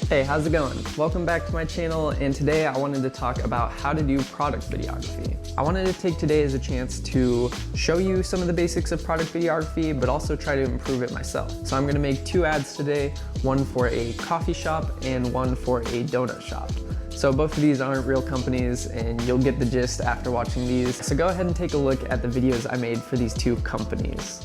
Hey, how's it going? Welcome back to my channel, and today I wanted to talk about how to do product videography. I wanted to take today as a chance to show you some of the basics of product videography, but also try to improve it myself. So I'm gonna make two ads today, one for a coffee shop and one for a donut shop. So both of these aren't real companies, and you'll get the gist after watching these. So go ahead and take a look at the videos I made for these two companies.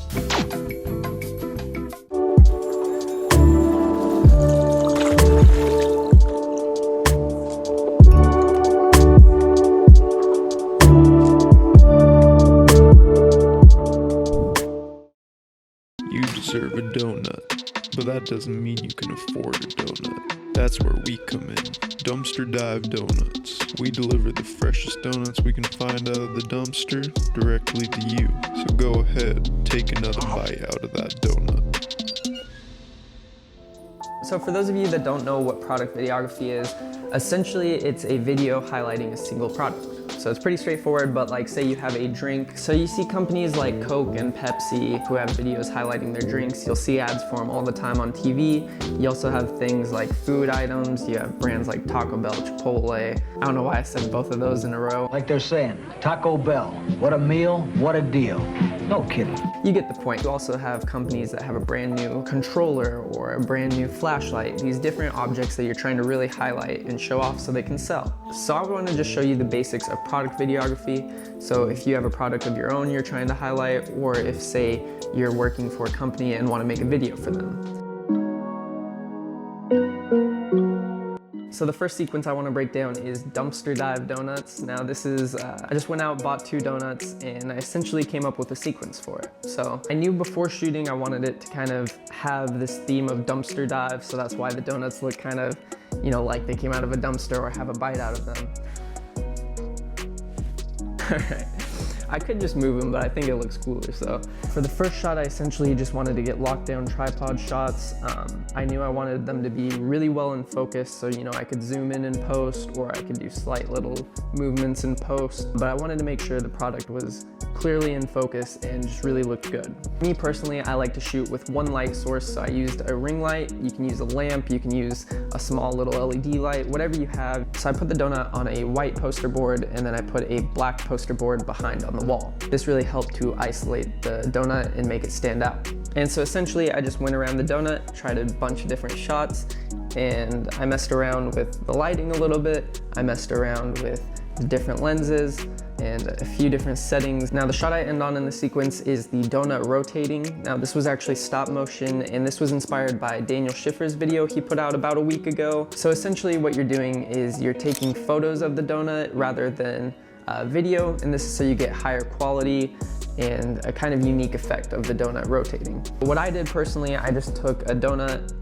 You deserve a donut, but that doesn't mean you can afford a donut. That's where we come in. Dumpster Dive Donuts. We deliver the freshest donuts we can find out of the dumpster directly to you. So go ahead, take another bite out of that donut. So for those of you that don't know what product videography is, essentially it's a video highlighting a single product. So it's pretty straightforward, but like say you have a drink. So you see companies like Coke and Pepsi who have videos highlighting their drinks. You'll see ads for them all the time on TV. You also have things like food items. You have brands like Taco Bell, Chipotle. I don't know why I said both of those in a row. Like they're saying, Taco Bell, what a meal, what a deal. No kidding. You get the point. You also have companies that have a brand new controller or a brand new flashlight, these different objects that you're trying to really highlight and show off so they can sell. So I want to just show you the basics of product videography. So if you have a product of your own you're trying to highlight, or if say you're working for a company and want to make a video for them. So the first sequence I want to break down is Dumpster Dive Donuts. Now this is, I just went out, bought 2 donuts, and I essentially came up with a sequence for it. So I knew before shooting I wanted it to kind of have this theme of dumpster dive, so that's why the donuts look kind of, you know, like they came out of a dumpster or have a bite out of them. All right. I could just move them, but I think it looks cooler. So for the first shot, I essentially just wanted to get lockdown tripod shots. I knew I wanted them to be really well in focus, so you know I could zoom in post, or I could do slight little movements in post. But I wanted to make sure the product was clearly in focus and just really looked good. Me personally, I like to shoot with one light source, so I used a ring light. You can use a lamp, you can use a small little LED light, whatever you have. So I put the donut on a white poster board, and then I put a black poster board behind on the wall. This really helped to isolate the donut and make it stand out. And so essentially I just went around the donut, tried a bunch of different shots, and I messed around with the lighting a little bit. I messed around with the different lenses and a few different settings. Now the shot I end on in the sequence is the donut rotating. Now this was actually stop motion, and this was inspired by Daniel Schiffer's video he put out about a week ago. So essentially what you're doing is you're taking photos of the donut rather than video, and this is so you get higher quality and a kind of unique effect of the donut rotating. What I did personally, I just took a donut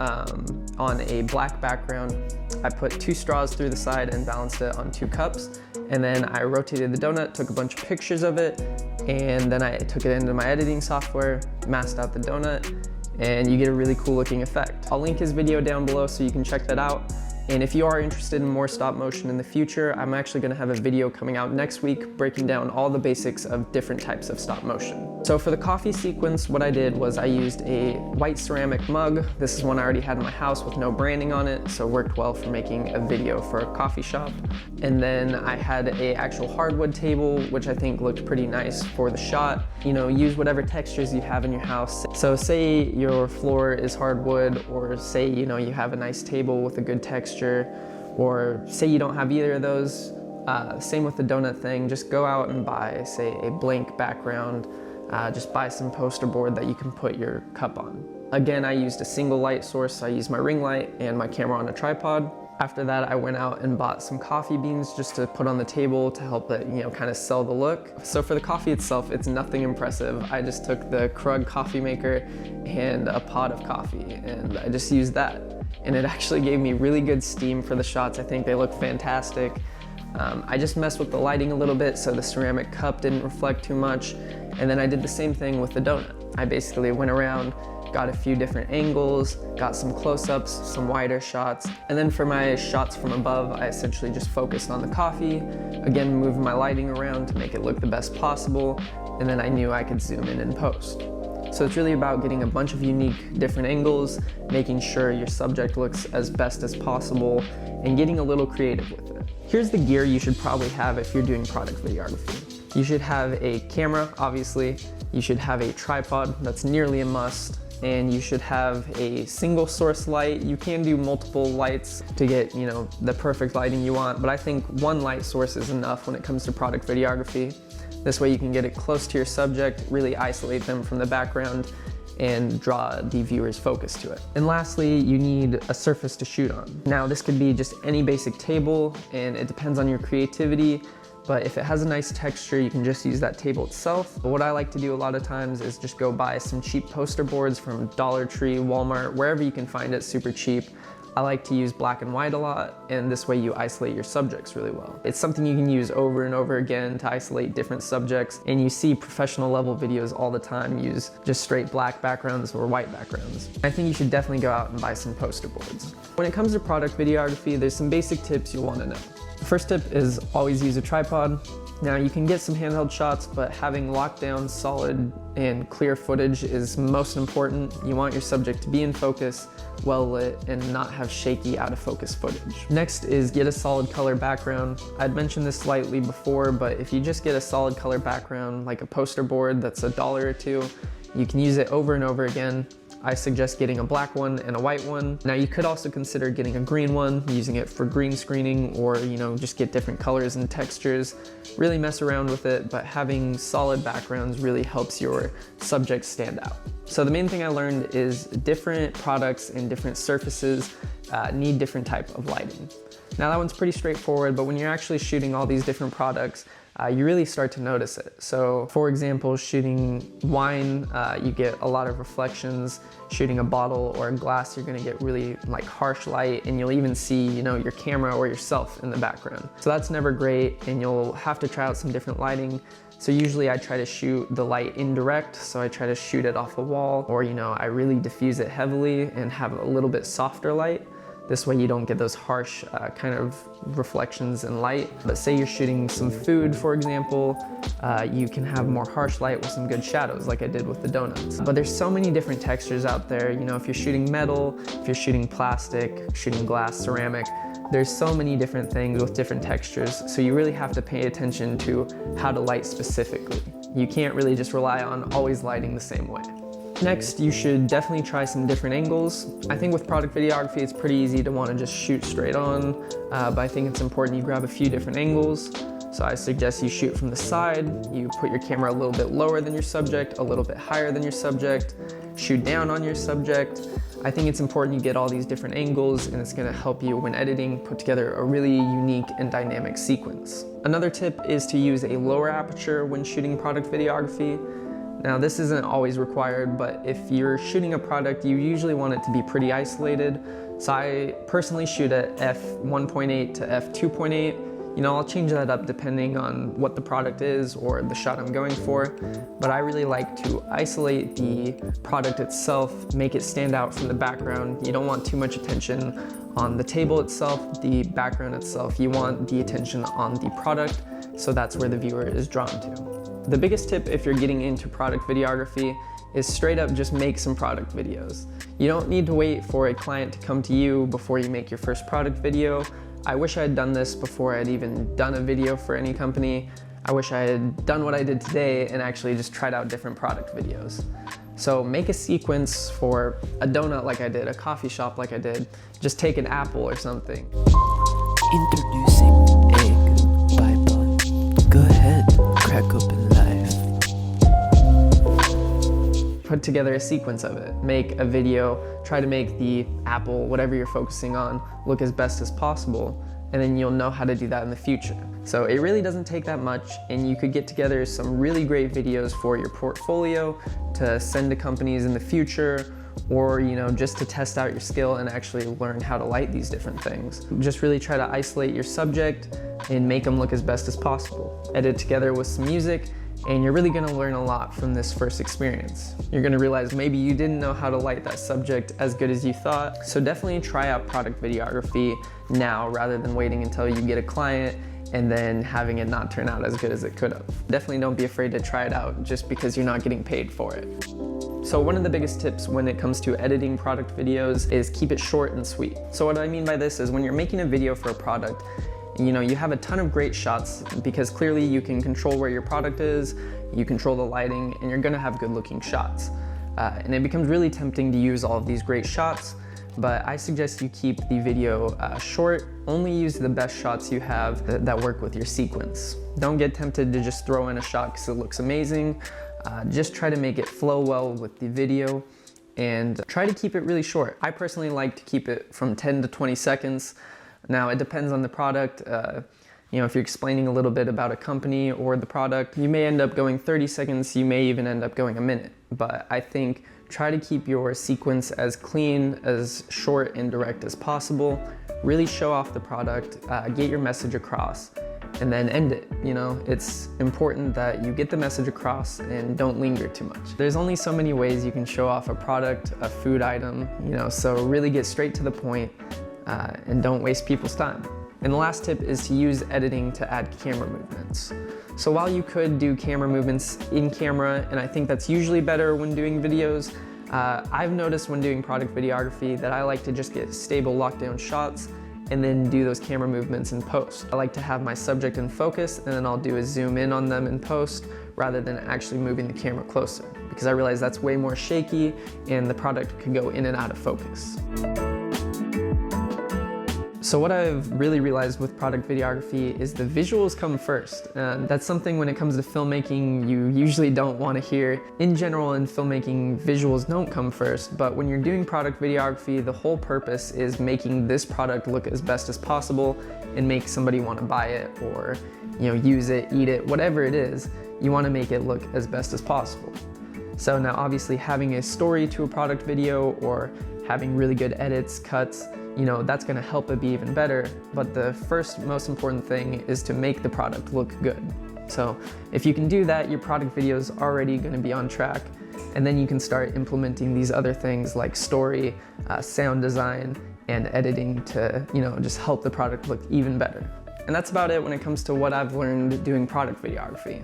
on a black background. I put 2 straws through the side and balanced it on 2 cups, and then I rotated the donut, took a bunch of pictures of it, and then I took it into my editing software, masked out the donut, and you get a really cool looking effect. I'll link his video down below so you can check that out. And if you are interested in more stop motion in the future, I'm actually gonna have a video coming out next week breaking down all the basics of different types of stop motion. So for the coffee sequence, what I did was I used a white ceramic mug. This is one I already had in my house with no branding on it, so it worked well for making a video for a coffee shop. And then I had a actual hardwood table, which I think looked pretty nice for the shot. You know, use whatever textures you have in your house. So say your floor is hardwood, or say, you know, you have a nice table with a good texture, or say you don't have either of those, same with the donut thing, just go out and buy, say, a blank background, just buy some poster board that you can put your cup on. Again, I used a single light source. I used my ring light and my camera on a tripod. After that, I went out and bought some coffee beans just to put on the table to help it, you know, kind of sell the look. So for the coffee itself, it's nothing impressive. I just took the Krug coffee maker and a pot of coffee, and I just used that. And it actually gave me really good steam for the shots. I think they look fantastic. I just messed with the lighting a little bit so the ceramic cup didn't reflect too much. And then I did the same thing with the donut. I basically went around, got a few different angles, got some close-ups, some wider shots. And then for my shots from above, I essentially just focused on the coffee, again, moving my lighting around to make it look the best possible. And then I knew I could zoom in post. So it's really about getting a bunch of unique different angles, making sure your subject looks as best as possible, and getting a little creative with it. Here's the gear you should probably have if you're doing product videography. You should have a camera, obviously. You should have a tripod, that's nearly a must. And you should have a single source light. You can do multiple lights to get, the perfect lighting you want, but I think one light source is enough when it comes to product videography. This way you can get it close to your subject, really isolate them from the background, and draw the viewer's focus to it. And lastly, you need a surface to shoot on. Now, this could be just any basic table, and it depends on your creativity, but if it has a nice texture, you can just use that table itself. But what I like to do a lot of times is just go buy some cheap poster boards from Dollar Tree, Walmart, wherever you can find it super cheap. I like to use black and white a lot, and this way you isolate your subjects really well. It's something you can use over and over again to isolate different subjects, and you see professional level videos all the time use just straight black backgrounds or white backgrounds. I think you should definitely go out and buy some poster boards. When it comes to product videography, there's some basic tips you'll want to know. The first tip is always use a tripod. Now you can get some handheld shots, but having locked down solid and clear footage is most important. You want your subject to be in focus, well lit, and not have shaky out of focus footage. Next is get a solid color background. I'd mentioned this slightly before, but if you just get a solid color background, like a poster board that's $1 or $2, you can use it over and over again. I suggest getting a black one and a white one. Now you could also consider getting a green one, using it for green screening, or just get different colors and textures. Really mess around with it, but having solid backgrounds really helps your subject stand out. So the main thing I learned is different products and different surfaces need different type of lighting. Now that one's pretty straightforward, but when you're actually shooting all these different products, you really start to notice it. So for example, shooting wine, you get a lot of reflections. Shooting a bottle or a glass, you're gonna get really harsh light, and you'll even see your camera or yourself in the background. So that's never great, and you'll have to try out some different lighting. So usually I try to shoot the light indirect, so I try to shoot it off the wall, or I really diffuse it heavily and have a little bit softer light. This way you don't get those harsh kind of reflections in light. But say you're shooting some food, for example, you can have more harsh light with some good shadows, like I did with the donuts. But there's so many different textures out there. If you're shooting metal, if you're shooting plastic, shooting glass, ceramic, there's so many different things with different textures. So you really have to pay attention to how to light specifically. You can't really just rely on always lighting the same way. Next, you should definitely try some different angles. I think with product videography, it's pretty easy to want to just shoot straight on, but I think it's important you grab a few different angles. So I suggest you shoot from the side, you put your camera a little bit lower than your subject, a little bit higher than your subject, shoot down on your subject. I think it's important you get all these different angles, and it's gonna help you when editing put together a really unique and dynamic sequence. Another tip is to use a lower aperture when shooting product videography. Now this isn't always required, but if you're shooting a product, you usually want it to be pretty isolated. So I personally shoot at f1.8 to f2.8. I'll change that up depending on what the product is or the shot I'm going for. But I really like to isolate the product itself, make it stand out from the background. You don't want too much attention on the table itself, the background itself. You want the attention on the product, so that's where the viewer is drawn to. The biggest tip if you're getting into product videography is straight up just make some product videos. You don't need to wait for a client to come to you before you make your first product video. I wish I had done this before I'd even done a video for any company. I wish I had done what I did today and actually just tried out different product videos. So make a sequence for a donut like I did, a coffee shop like I did. Just take an apple or something. Introducing Egg by Bunn. Go ahead, crack open life. Put together a sequence of it. Make a video, try to make the apple, whatever you're focusing on, look as best as possible, and then you'll know how to do that in the future. So it really doesn't take that much, and you could get together some really great videos for your portfolio to send to companies in the future, or just to test out your skill and actually learn how to light these different things. Just really try to isolate your subject and make them look as best as possible. Edit together with some music, and you're really gonna learn a lot from this first experience. You're gonna realize maybe you didn't know how to light that subject as good as you thought. So definitely try out product videography now rather than waiting until you get a client and then having it not turn out as good as it could have. Definitely don't be afraid to try it out just because you're not getting paid for it. So one of the biggest tips when it comes to editing product videos is keep it short and sweet. So what I mean by this is when you're making a video for a product, you know, you have a ton of great shots because clearly you can control where your product is, you control the lighting, and you're gonna have good looking shots. And it becomes really tempting to use all of these great shots, but I suggest you keep the video short. Only use the best shots you have that work with your sequence. Don't get tempted to just throw in a shot because it looks amazing. Just try to make it flow well with the video and try to keep it really short. I personally like to keep it from 10 to 20 seconds. Now it depends on the product. You know, if you're explaining a little bit about a company or the product, you may end up going 30 seconds, you may even end up going a minute. But I think try to keep your sequence as clean, as short and direct as possible. Really show off the product, get your message across, and then end it. You know, it's important that you get the message across and don't linger too much. There's only so many ways you can show off a product, a food item, you know, so really get straight to the point and don't waste people's time. And the last tip is to use editing to add camera movements. So while you could do camera movements in camera, and I think that's usually better when doing videos, I've noticed when doing product videography that I like to just get stable lockdown shots and then do those camera movements in post. I like to have my subject in focus and then I'll do a zoom in on them in post rather than actually moving the camera closer, because I realize that's way more shaky and the product could go in and out of focus. So what I've really realized with product videography is the visuals come first. That's something when it comes to filmmaking you usually don't want to hear. In general, in filmmaking, visuals don't come first, but when you're doing product videography, the whole purpose is making this product look as best as possible and make somebody want to buy it or, you know, use it, eat it, whatever it is, you want to make it look as best as possible. So now obviously having a story to a product video or having really good edits, cuts, you know, that's gonna help it be even better. But the first most important thing is to make the product look good. So if you can do that, your product video is already gonna be on track. And then you can start implementing these other things like story, sound design, and editing to, you know, just help the product look even better. And that's about it when it comes to what I've learned doing product videography.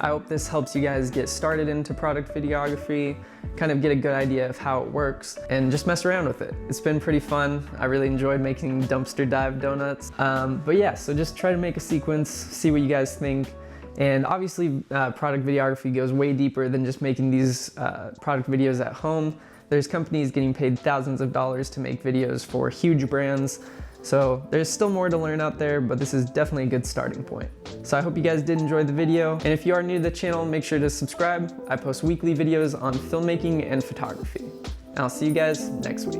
I hope this helps you guys get started into product videography, kind of get a good idea of how it works, and just mess around with it. It's been pretty fun. I really enjoyed making dumpster dive donuts. But yeah, so just try to make a sequence, see what you guys think. And obviously, product videography goes way deeper than just making these product videos at home. There's companies getting paid thousands of dollars to make videos for huge brands. So there's still more to learn out there, but this is definitely a good starting point. So I hope you guys did enjoy the video. And if you are new to the channel, make sure to subscribe. I post weekly videos on filmmaking and photography. And I'll see you guys next week.